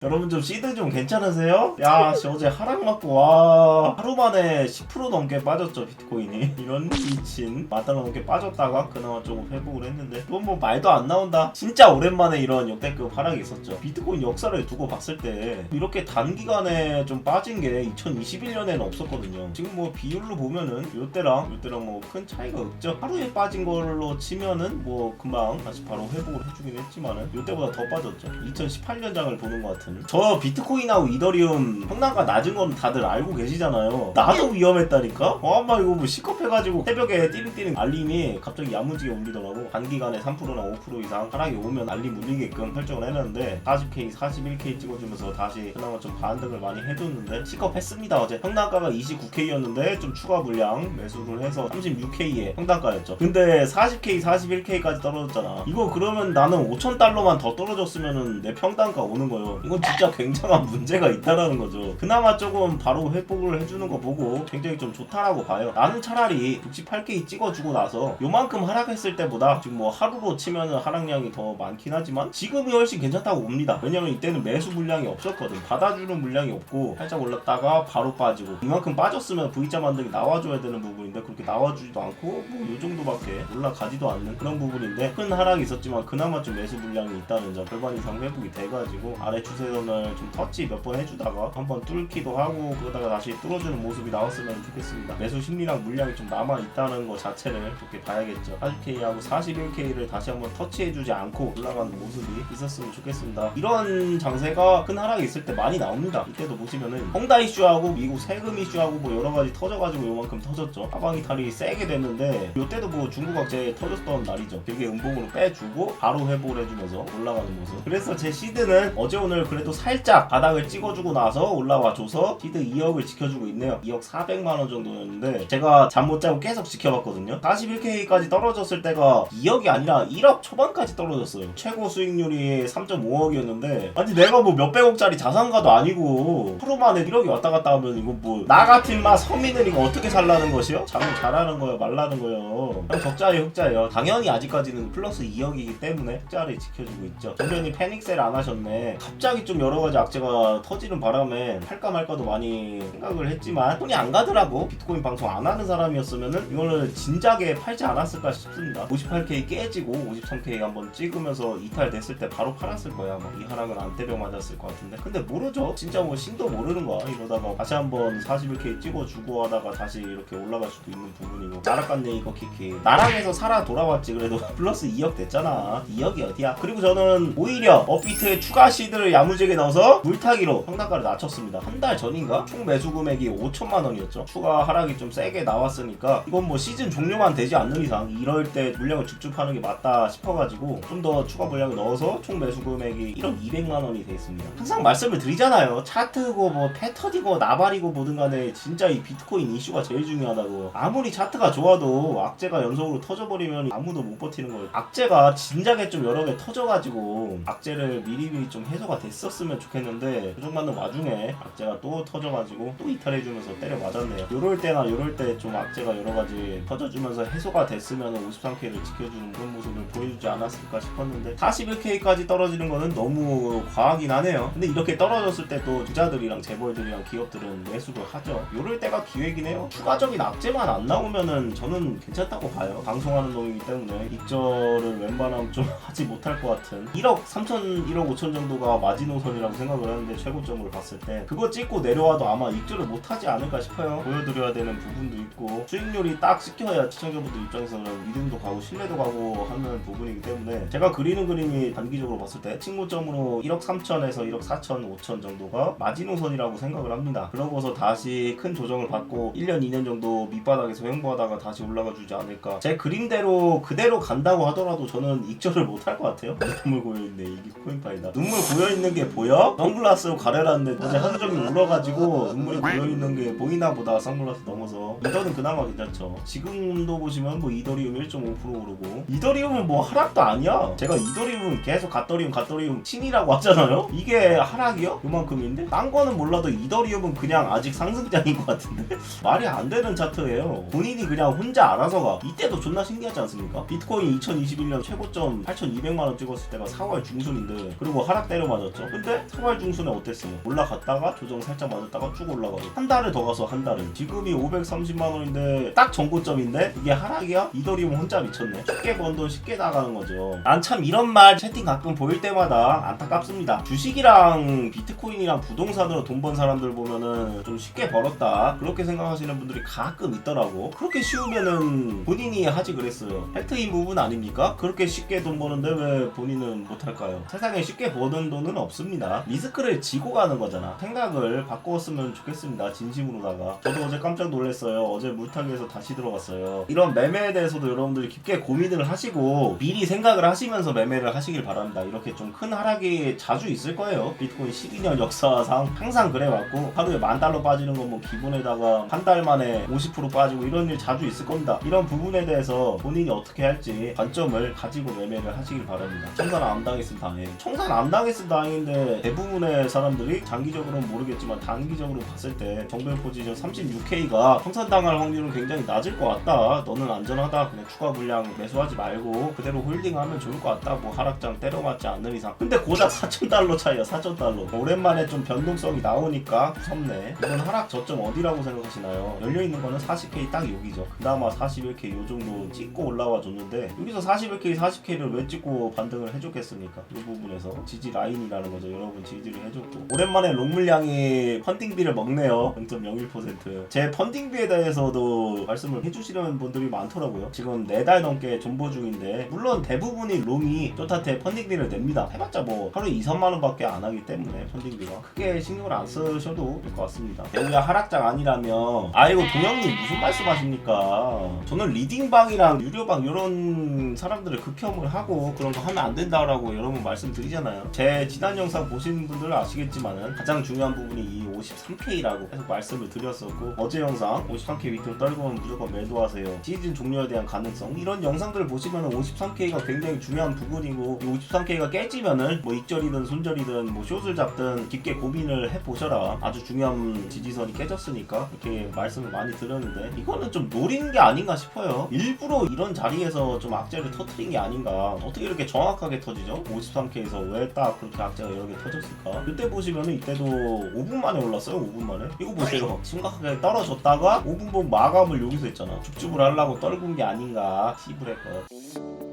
여러분 좀 시드 좀 괜찮으세요? 야 어제 하락 맞고 와 하루 만에 10% 넘게 빠졌죠 비트코인이. 이런 미친 마다 넘게 빠졌다가 그나마 조금 회복을 했는데 그건 뭐 말도 안 나온다. 진짜 오랜만에 이런 역대급 하락이 있었죠. 비트코인 역사를 두고 봤을 때 이렇게 단기간에 좀 빠진 게 2021년에는 없었거든요. 지금 뭐 비율로 보면은 요때랑 뭐 큰 차이가 없죠. 하루에 빠진 걸로 치면은 뭐 금방 다시 바로 회복을 해주긴 했지만은 요때보다 더 빠졌죠. 2018년장을 보는 것 같은. 저 비트코인하고 이더리움 평단가 낮은 건 다들 알고 계시잖아요. 나도 위험했다니까? 아마 이거 뭐 시겁해가지고 새벽에 띠링띠링 알림이 갑자기 야무지게 울리더라고. 단기간에 3%나 5% 이상 하락이 오면 알림 울리게끔 설정을 해놨는데 40K, 41K 찍어주면서 다시 그나마 좀 반등을 많이 해줬는데 시겁했습니다. 어제 평단가가 29K였는데 좀 추가 물량 매수를 해서 36K의 평단가였죠. 근데 40K, 41K까지 떨어졌잖아. 이거 그러면 나는 5,000달러만 더 떨어졌으면은 내 평단가 오는 거예요. 이건 진짜 굉장한 문제가 있다라는 거죠. 그나마 조금 바로 회복을 해주는 거 보고 굉장히 좀 좋다라고 봐요. 나는 차라리 68K 찍어주고 나서 요만큼 하락했을 때보다 지금 뭐 하루로 치면은 하락량이 더 많긴 하지만 지금이 훨씬 괜찮다고 봅니다. 왜냐면 이때는 매수 물량이 없었거든. 받아주는 물량이 없고 살짝 올랐다가 바로 빠지고 이만큼 빠졌으면 V자 만들기 나와줘야 되는 부분인데 그렇게 나와주지도 않고 뭐 요 정도밖에 올라가지도 않는 그런 부분인데 큰 하락이 있었지만 그나마 좀 매수 물량이 있다는 점 절반 이상 회복이 돼가지고 아래 추세선을 좀 터치 몇 번 해주다가 한번 뚫기도 하고 그러다가 다시 뚫어주는 모습이 나왔으면 좋겠습니다. 매수 심리랑 물량이 좀 남아있다는 거 자체를 좋게 봐야겠죠. 40K하고 41K를 다시 한번 터치해주지 않고 올라가는 모습이 있었으면 좋겠습니다. 이런 장세가 큰 하락이 있을 때 많이 나옵니다. 이때도 보시면은 헝다 이슈하고 미국 세금 이슈하고 뭐 여러가지 터져가지고 요만큼 터졌죠. 하방 이탈이 세게 됐는데 요때도 뭐 중국 악재 터졌던 날이죠. 되게 음봉으로 빼주고 바로 회복을 해주면서 올라가는 모습. 그래서 제 시드는 어제 오늘 그래도 살짝 바닥을 찍어주고 나서 올라와줘서 시드 2억을 지켜주고 있네요. 2억 400만원 정도였는데 제가 잠 못 자고 계속 지켜봤거든요. 41K까지 떨어졌을 때가 2억이 아니라 1억 초반까지 떨어졌어요. 최고 수익률이 3.5억이었는데 아니 내가 뭐 몇백억짜리 자산가도 아니고 하루 만에 1억이 왔다 갔다 하면 이거 뭐 나 같은 마 서민은 이거 어떻게 살라는 것이요? 잠을 잘하는 거예요 말라는 거예요. 그냥 적자예요 흑자예요. 당연히 아직까지는 플러스 2억이기 때문에 흑자를 지켜주고 있죠. 정변이 패닉셀 안 하셨네. 갑자기 좀 여러가지 악재가 터지는 바람에 할까 말까도 많이 생각을 했지만 손이 안 가더라고. 비트코인 방송 안 하는 사람이었으면은 이거는 진작에 팔지 않았을까 싶습니다. 58K 깨지고 53K 한번 찍으면서 이탈됐을 때 바로 팔았을 거야. 뭐 이 하락은 안 때려 맞았을 것 같은데 근데 모르죠. 진짜 뭐 신도 모르는 거야. 이러다가 다시 한번 41K 찍어주고 하다가 다시 이렇게 올라갈 수도 있는 부분이고. 나락갔네 이거 키키. 나락에서 살아 돌아왔지. 그래도 플러스 2억 됐잖아. 2억이 어디야. 그리고 저는 오히려 업비트에 추가 시드를 야무지게 넣어서 물타기로 평단가를 낮췄습니다. 한 달 전인가? 총 매수 금액이 5천만원이었죠. 추가 하락이 좀 세게 나왔으니까 이건 뭐 시즌 종료만 되지 않는 이상 이럴 때 물량을 쭉쭉 하는 게 맞다 싶어가지고 좀 더 추가 물량을 넣어서 총 매수 금액이 1억 200만원이 돼 있습니다. 항상 말씀을 드리잖아요. 차트고 뭐 패턴이고 나발이고 뭐든 간에 진짜 이 비트코인 이슈가 제일 중요하다고. 아무리 차트가 좋아도 악재가 연속으로 터져버리면 아무도 못 버티는 거예요. 악재가 진작에 좀 여러 개 터져가지고 악재를 미리미리 좀 해소가 됐었으면 좋겠는데 조정받는 와중에 악재가 또 터져가지고 또 이탈해주면서 때려 맞았네요. 요럴 때나 요럴 때 좀 악재가 여러가지 터져주면서 해소가 됐으면 53K를 지켜주는 그런 모습을 보여주지 않았을까 싶었는데 41K까지 떨어지는 거는 너무 과하긴 하네요. 근데 이렇게 떨어졌을 때 또 투자들이랑 재벌들이랑 기업들은 매수를 하죠. 요럴 때가 기회긴 해요. 추가적인 악재만 안 나오면은 저는 괜찮다고 봐요. 방송하는 놈이기 때문에 익절을 웬만하면 좀 하지 못할 것 같은 1억 3천 1억 5천 정도가 마지노선이라고 생각을 하는데 최고점으로 봤을 때 그거 찍고 내려와도 아마 익절을 못하지 않을까 싶어요. 보여드려야 되는 부분도 있고 수익률이 딱 찍혀야 시청자분들 입장에서는 믿음도 가고 신뢰도 가고 하는 부분이기 때문에 제가 그리는 그림이 단기적으로 봤을 때 직모점으로 1억 3천에서 1억 4천 5천 정도가 마지노선이라고 생각을 합니다. 그러고서 다시 큰 조정을 받고 1년 2년 정도 밑바닥에서 횡보하다가 다시 올라가 주지 않을까. 제 그림대로 그대로 간다고 하더라도 저는 익절을 못할 것 같아요. 눈물 고여있네. 이게 코인파이다. 눈물 고여있는 게 보여? 선글라스로 가려놨는데 어제 하루 종일 울어가지고 눈물이 고여있는 게 보이나 보다. 선글라스 넘어서 이더는 그나마 괜찮죠. 지금도 보시면 뭐 이더리움 1.5% 오르고 이더리움은 뭐 하락도 아니야. 제가 이더리움은 계속 갓더리움 신이라고 하잖아요. 이게 하락이요? 요만큼인데? 딴 거는 몰라도 이더리움은 그냥 아직 상승장인 것 같은데? 말이 안 되는 차트예요. 본인이 그냥 혼자 알아서가. 이때도 존나 신기하지 않습니까? 비트코인 2021년 최고점 8,200만원 찍었을 때가 4월 중순인데 그리고 하락 때려 맞았죠. 근데 3월 중순에 어땠어요? 올라갔다가 조정 살짝 맞았다가 쭉 올라가고 한 달을 더 가서 한 달은 지금이 530만원인데 딱 정고점인데 이게 하락이야? 이더리움 혼자 미쳤네. 쉽게 번 돈 쉽게 나가는 거죠. 난 참 이런 말 채팅 가끔 보일 때마다 안타깝습니다. 주식이랑 비트코인이랑 부동산으로 돈 번 사람들 보면은 좀 쉽게 벌었다 그렇게 생각하시는 분들이 가끔 있더라고. 그렇게 쉬우면은 본인이 하지 그랬어요. 팩트인 부분 아닙니까? 그렇게 쉽게 돈 버는데 왜 본인은 못할까요? 세상에 쉽게 버는 돈은 없습니다. 리스크를 지고 가는 거잖아. 생각을 바꾸었으면 좋겠습니다. 진심으로다가. 저도 어제 깜짝 놀랐어요. 어제 물타기에서 다시 들어갔어요. 이런 매매에 대해서도 여러분들이 깊게 고민을 하시고 미리 생각을 하시면서 매매를 하시길 바랍니다. 이렇게 좀 큰 하락이 자주 있을 거예요. 비트코인 12년 역사상 항상 그래왔고 하루에 $10,000 빠지는 건 뭐 기본에다가 한 달 만에 50% 빠지고 이런 일 자주 있을 겁니다. 이런 부분에 대해서 본인이 어떻게 할지 관점을 가지고 매매를 하시길 바랍니다. 청산 안 당했으면 다행이에요. 청산 안 당했으면 다행인데 대부분의 사람들이 장기적으로는 모르겠지만 단기적으로 봤을 때 정배 포지션 36K가 청산당할 확률은 굉장히 낮을 것 같다. 너는 안전하다. 그냥 추가 물량 매수하지 말고 그대로 홀딩하면 좋을 것 같다. 뭐 하락장 때려맞지 않는 이상. 근데 고작 $4,000 차이야. $4,000. 오랜만에 좀 변동성이 나오니까 무섭네. 이건 하락 저점 어디라고 생각하시나요? 열려있는 거는 40K 딱 여기죠. 그나마 41K 요 정도 찍고 올라와 줬는데 여기서 41K, 40K를 왜 찍고 반등을 해줬겠습니까? 이 부분에서 지지 라인이라는 거죠. 여러분 지지를 해줬고 오랜만에 롱 물량이 펀딩비를 먹네요. 0.01%. 제 펀딩비에 대해서도 말씀을 해주시는 분들이 많더라고요. 지금 4달 넘게 존버 중인데 물론 대부분이 롱이 쪼타테 펀딩비를 냅니다. 해봤자 뭐 하루에 2, 3만원 밖에 안 하기 때문에 펀딩비가 크게 신경을 안 쓰셔도 될 것 같습니다. 배우야 하락장 아니라면 아이고 동영님 무슨 말씀하십니까? 저는 리딩방이랑 유료방 이런 사람들을 극혐을 하고 그런 거 하면 안 된다라고 여러 번 말씀드리잖아요. 제 지난 영상 보신 분들은 아시겠지만은 가장 중요한 부분이 이 53K라고 계속 말씀을 드렸었고 어제 영상 53K 밑으로 떨구면 무조건 매도하세요. 시즌 종료에 대한 가능성 이런 영상들을 보시면은 53K가 굉장히 중요한 부분이고 이 53K가 깨지면은 뭐 익절이든 손절이든 뭐 숏을 잡든 깊게 고민을 해보셔라. 아주 중요한 지지선이 깨졌으니까 이렇게 말씀을 많이 드렸는데 이거는 좀 노리는 게 아닌가 싶어요. 일부러 이런 자리에서 좀 악재를 터트린 게 아닌가. 어떻게 이렇게 정확하게 터지죠? 53K에서 왜 딱 그렇게 악재가 여러 개 터졌을까? 그때 보시면은 이때도 5분 만에 올랐어요. 5분 만에. 이거 보세요. 심각하게 떨어졌다가 5분 본 마감을 여기서 했잖아. 죽죽을 하려고 떨군 게 아닌가. 시브레 것.